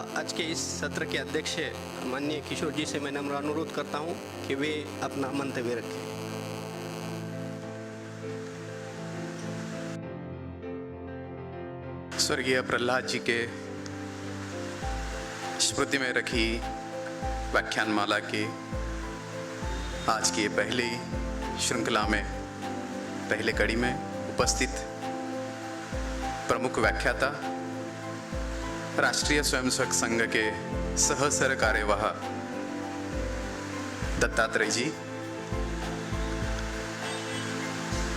आज के इस सत्र के अध्यक्ष माननीय किशोर जी से मैं नम्र अनुरोध करता हूं कि वे अपना मंतव्य रखें। स्वर्गीय प्रहलाद जी के स्मृति में रखी व्याख्यानमाला के आज की पहली श्रृंखला में पहले कड़ी में उपस्थित प्रमुख व्याख्याता राष्ट्रीय स्वयंसेवक संघ के सह कार्यवाह दत्तात्रेय जी,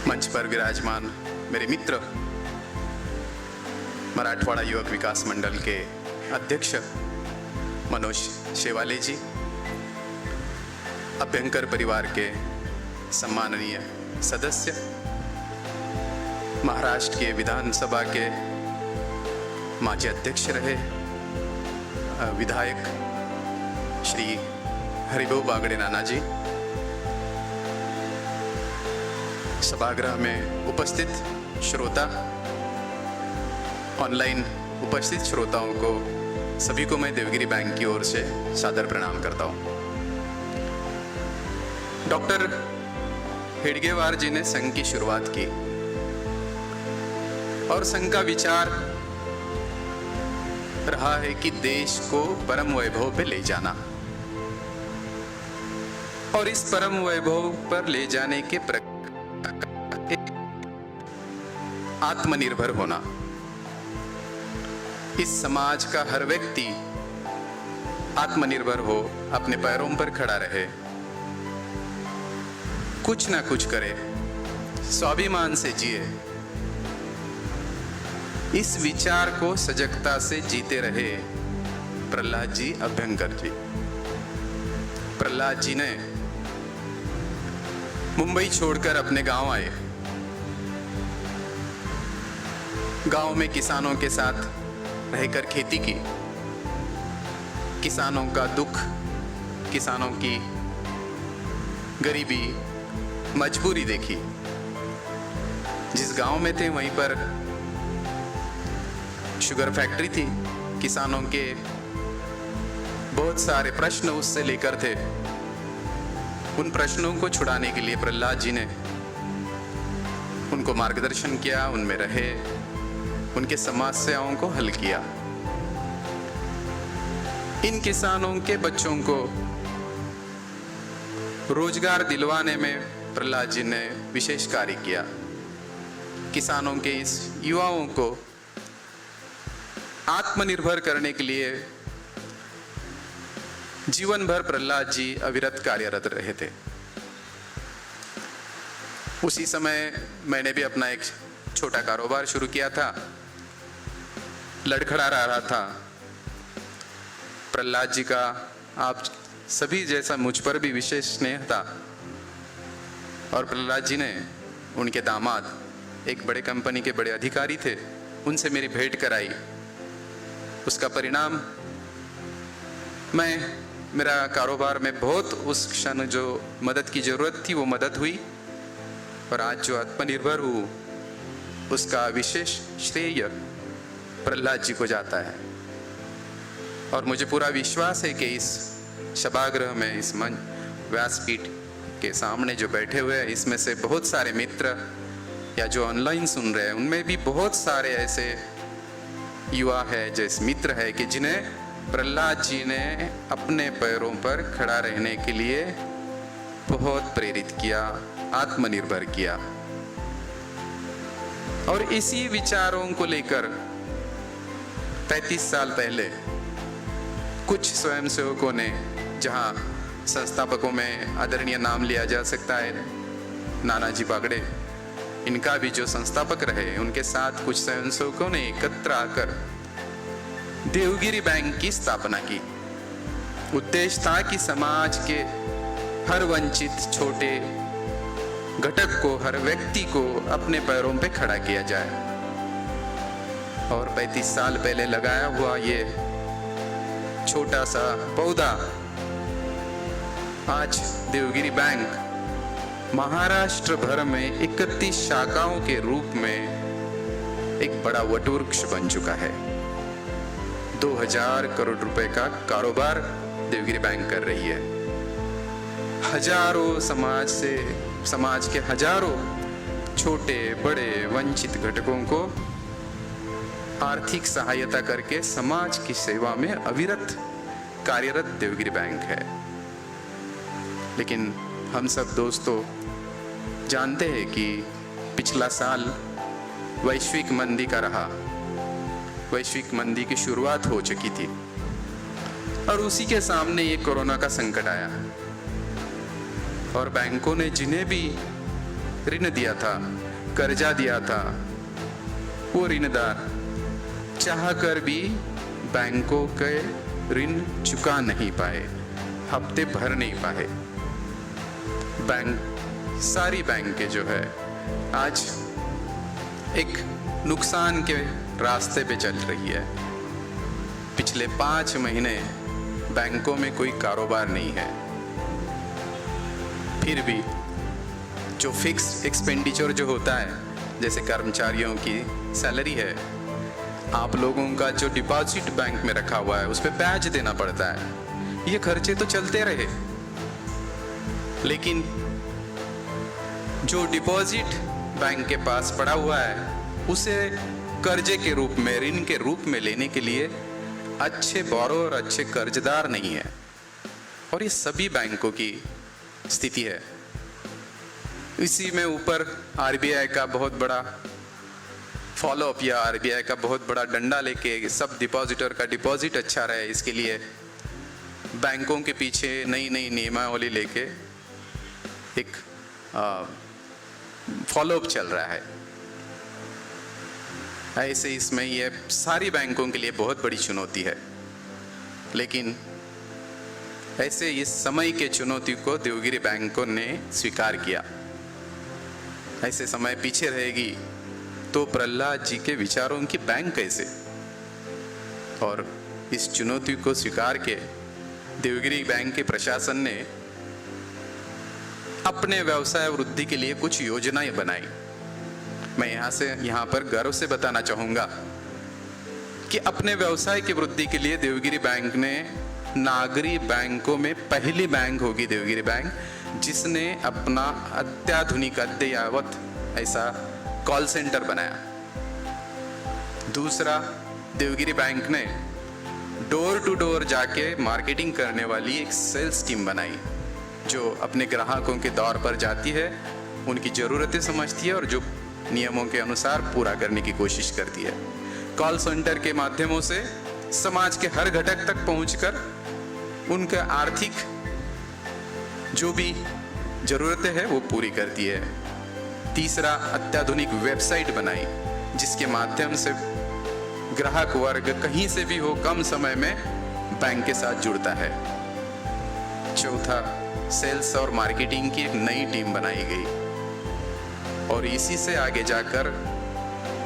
मंच पर विराजमान मेरे मित्र मराठवाड़ा युवक विकास मंडल के अध्यक्ष मनोज शेवाले जी, अभ्यंकर परिवार के सम्माननीय सदस्य, महाराष्ट्र के विधानसभा के माजी अध्यक्ष रहे विधायक श्री हरिभाऊ बागड़े नाना जी, सभागृह में उपस्थित श्रोता, ऑनलाइन उपस्थित श्रोताओं को सभी को मैं देवगिरी बैंक की ओर से सादर प्रणाम करता हूं। डॉक्टर हेडगेवार जी ने संघ की शुरुआत की और संघ का विचार रहा है कि देश को परम वैभव पे ले जाना और इस परम वैभव पर ले जाने के आत्मनिर्भर होना। इस समाज का हर व्यक्ति आत्मनिर्भर हो, अपने पैरों पर खड़ा रहे, कुछ ना कुछ करे, स्वाभिमान से जिए। इस विचार को सजगता से जीते रहे प्रहलाद जी अभ्यंकर जी। प्रहलाद जी ने मुंबई छोड़कर अपने गांव आए। गांव में किसानों के साथ रहकर खेती की, किसानों का दुख, किसानों की गरीबी, मजबूरी देखी। जिस गांव में थे वहीं पर शुगर फैक्ट्री थी, किसानों के बहुत सारे प्रश्न उससे लेकर थे। उन प्रश्नों को छुड़ाने के लिए प्रहलाद जी ने उनको मार्गदर्शन किया, उनमें रहे, उनके समस्याओं को हल किया। इन किसानों के बच्चों को रोजगार दिलवाने में प्रहलाद जी ने विशेष कार्य किया। किसानों के इस युवाओं को आत्मनिर्भर करने के लिए जीवन भर प्रहलाद जी अविरत कार्यरत रहे थे। उसी समय मैंने भी अपना एक छोटा कारोबार शुरू किया था, लड़खड़ा रहा था। प्रहलाद जी का आप सभी जैसा मुझ पर भी विशेष स्नेह था और प्रहलाद जी ने, उनके दामाद एक बड़े कंपनी के बड़े अधिकारी थे, उनसे मेरी भेंट कराई। उसका परिणाम मेरा कारोबार में बहुत उस क्षण जो मदद की जरूरत थी वो मदद हुई और आज जो आत्मनिर्भर हूँ उसका विशेष श्रेय प्रहलाद जी को जाता है। और मुझे पूरा विश्वास है कि इस सभागृह में, इस मंच व्यासपीठ के सामने जो बैठे हुए हैं, इसमें से बहुत सारे मित्र या जो ऑनलाइन सुन रहे हैं, उनमें भी बहुत सारे ऐसे युवा है, जैसे मित्र है कि जिन्हें प्रहलाद जी ने अपने पैरों पर खड़ा रहने के लिए बहुत प्रेरित किया, आत्मनिर्भर किया। और इसी विचारों को लेकर 35 साल पहले कुछ स्वयंसेवकों ने, जहां संस्थापकों में आदरणीय नाम लिया जा सकता है नानाजी बागड़े, इनका भी जो संस्थापक रहे, उनके साथ कुछ स्वयंसेवकों ने एकत्र आकर देवगिरी बैंक की स्थापना की। उद्देश्य था कि समाज के हर वंचित छोटे घटक को, हर व्यक्ति को अपने पैरों पे खड़ा किया जाए। और 35 साल पहले लगाया हुआ ये छोटा सा पौधा आज देवगिरी बैंक महाराष्ट्र भर में 31 शाखाओं के रूप में एक बड़ा वटवृक्ष बन चुका है। 2000 करोड़ रुपए का कारोबार देवगिरी बैंक कर रही है। हजारों समाज के हजारों छोटे बड़े वंचित घटकों को आर्थिक सहायता करके समाज की सेवा में अविरत कार्यरत देवगिरी बैंक है। लेकिन हम सब दोस्तों जानते हैं कि पिछला साल वैश्विक मंदी का रहा। वैश्विक मंदी की शुरुआत हो चुकी थी और उसी के सामने ये कोरोना का संकट आया और बैंकों ने जिन्हें भी ऋण दिया था, कर्जा दिया था, वो ऋणदार चाहकर भी बैंकों के ऋण चुका नहीं पाए, हफ्ते भर नहीं पाए। सारी बैंकें जो है आज एक नुकसान के रास्ते पे चल रही है। पिछले 5 महीने बैंकों में कोई कारोबार नहीं है। फिर भी जो फिक्स्ड एक्सपेंडिचर जो होता है, जैसे कर्मचारियों की सैलरी है, आप लोगों का जो डिपॉजिट बैंक में रखा हुआ है उस पर ब्याज देना पड़ता है, ये खर्चे तो चलते रहे। लेकिन जो डिपॉजिट बैंक के पास पड़ा हुआ है उसे कर्जे के रूप में, ऋण के रूप में लेने के लिए अच्छे बोरोवर, अच्छे कर्जदार नहीं है। और ये सभी बैंकों की स्थिति है। इसी में ऊपर आरबीआई का बहुत बड़ा फॉलोअप या आरबीआई का बहुत बड़ा डंडा लेके सब डिपॉजिटर का डिपॉजिट अच्छा रहे, इसके लिए बैंकों के पीछे नई नई नियमावली लेके एक फॉलोअप चल रहा है। ऐसे इसमें ये सारी बैंकों के लिए बहुत बड़ी चुनौती है। लेकिन ऐसे इस समय के चुनौती को देवगिरी बैंकों ने स्वीकार किया। ऐसे समय पीछे रहेगी तो प्रहलाद जी के विचारों की बैंक कैसे। और इस चुनौती को स्वीकार के देवगिरी बैंक के प्रशासन ने अपने व्यवसाय वृद्धि के लिए कुछ योजनाएं बनाई। मैं यहाँ पर गर्व से बताना चाहूंगा कि अपने व्यवसाय की वृद्धि के लिए देवगिरी बैंक ने नागरी बैंकों में पहली बैंक होगी देवगिरी बैंक जिसने अपना अत्याधुनिक अद्ययावत ऐसा कॉल सेंटर बनाया। दूसरा, देवगिरी बैंक ने डोर टू डोर जाके मार्केटिंग करने वाली एक सेल्स टीम बनाई जो अपने ग्राहकों के दौर पर जाती है, उनकी ज़रूरतें समझती है और जो नियमों के अनुसार पूरा करने की कोशिश करती है। कॉल सेंटर के माध्यमों से समाज के हर घटक तक पहुंचकर उनका आर्थिक जो भी ज़रूरतें हैं वो पूरी करती है। तीसरा, अत्याधुनिक वेबसाइट बनाई जिसके माध्यम से ग्राहक वर्ग कहीं से भी हो कम समय में बैंक के साथ जुड़ता है। चौथा, सेल्स और मार्केटिंग की एक नई टीम बनाई गई और इसी से आगे जाकर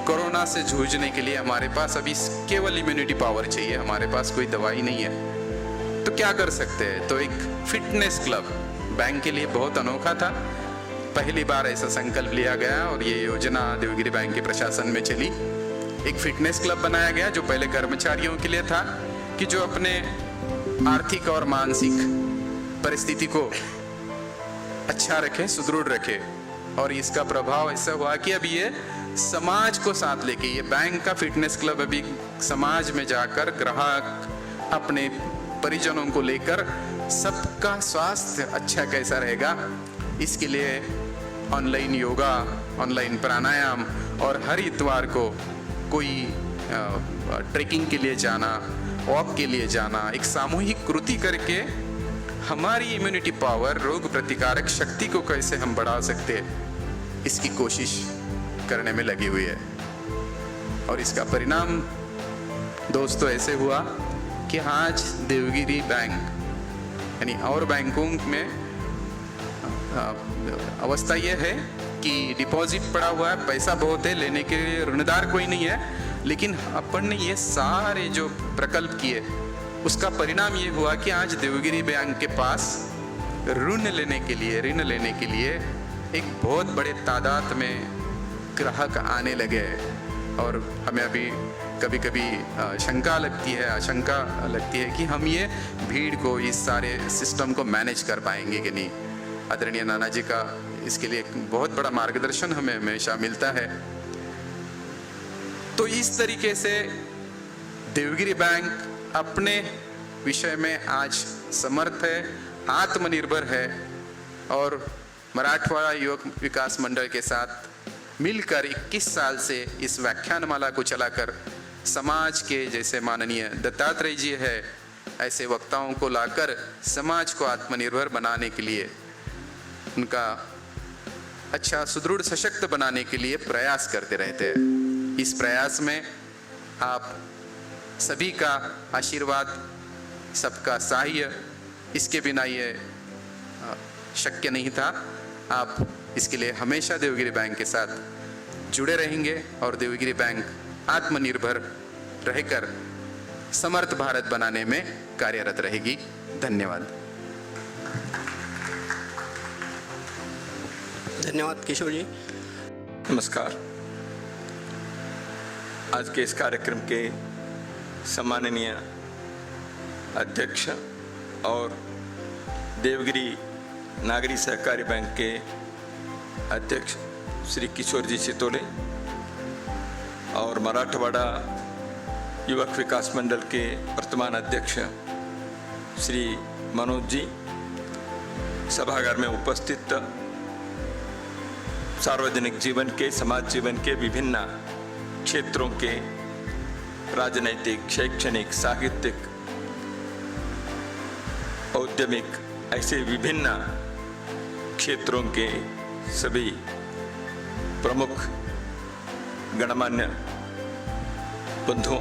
कोरोना से जूझने के लिए हमारे पास अभी केवल इम्यूनिटी पावर चाहिए, हमारे पास कोई दवाई नहीं है। तो क्या कर सकते हैं? तो एक फिटनेस क्लब बैंक के लिए बहुत अनोखा था। पहली बार ऐसा संकल्प लिया गया और ये योजना देवगिरी बैंक के प्रशासन में चली। एक फिटनेस क्लब बनाया गया जो पहले कर्मचारियों के लिए था कि जो अपने आर्थिक और मानसिक परिस्थिति को अच्छा रखे, सुदृढ़ रखे। और इसका प्रभाव ऐसा हुआ कि अब ये समाज को साथ लेके ये बैंक का फिटनेस क्लब अभी समाज में जाकर ग्राहक अपने परिजनों को लेकर सबका स्वास्थ्य अच्छा कैसा रहेगा, इसके लिए ऑनलाइन योगा, ऑनलाइन प्राणायाम और हर इतवार को कोई ट्रेकिंग के लिए जाना, वॉक के लिए जाना, एक सामूहिक कृति करके हमारी इम्यूनिटी पावर, रोग प्रतिकारक शक्ति को कैसे हम बढ़ा सकते हैं, इसकी कोशिश करने में लगी हुई है। और इसका परिणाम दोस्तों ऐसे हुआ कि आज देवगिरी बैंक यानी और बैंकों में अवस्था यह है कि डिपॉजिट पड़ा हुआ है, पैसा बहुत है, लेने के लिए ऋणदार कोई नहीं है, लेकिन अपन ने ये सारे जो प्रकल्प किए उसका परिणाम ये हुआ कि आज देवगिरी बैंक के पास ऋण लेने के लिए एक बहुत बड़े तादाद में ग्राहक आने लगे। और हमें अभी कभी कभी शंका लगती है, आशंका लगती है कि हम ये भीड़ को, इस सारे सिस्टम को मैनेज कर पाएंगे कि नहीं। आदरणीय नाना जी का इसके लिए एक बहुत बड़ा मार्गदर्शन हमें हमेशा मिलता है। तो इस तरीके से देवगिरी बैंक अपने विषय में आज समर्थ है, आत्मनिर्भर है और मराठवाड़ा युवक विकास मंडल के साथ मिलकर 21 साल से इस व्याख्यानमाला को चलाकर समाज के, जैसे माननीय दत्तात्रेय जी है, ऐसे वक्ताओं को लाकर समाज को आत्मनिर्भर बनाने के लिए, उनका अच्छा सुदृढ़ सशक्त बनाने के लिए प्रयास करते रहते हैं। इस प्रयास में आप सभी का आशीर्वाद, सबका सहाय, इसके बिना ये शक्य नहीं था। आप इसके लिए हमेशा देवगिरी बैंक के साथ जुड़े रहेंगे और देवगिरी बैंक आत्मनिर्भर रहकर समर्थ भारत बनाने में कार्यरत रहेगी। धन्यवाद। धन्यवाद किशोर जी। नमस्कार। आज के इस कार्यक्रम के सम्माननीय अध्यक्ष और देवगिरी नागरी सहकारी बैंक के अध्यक्ष श्री किशोर जी चितोले और मराठवाड़ा युवक विकास मंडल के वर्तमान अध्यक्ष श्री मनोज जी, सभागार में उपस्थित सार्वजनिक जीवन के, समाज जीवन के विभिन्न क्षेत्रों के राजनैतिक, शैक्षणिक, साहित्यिक, औद्यमिक, ऐसे विभिन्न क्षेत्रों के सभी प्रमुख गणमान्य बंधुओं,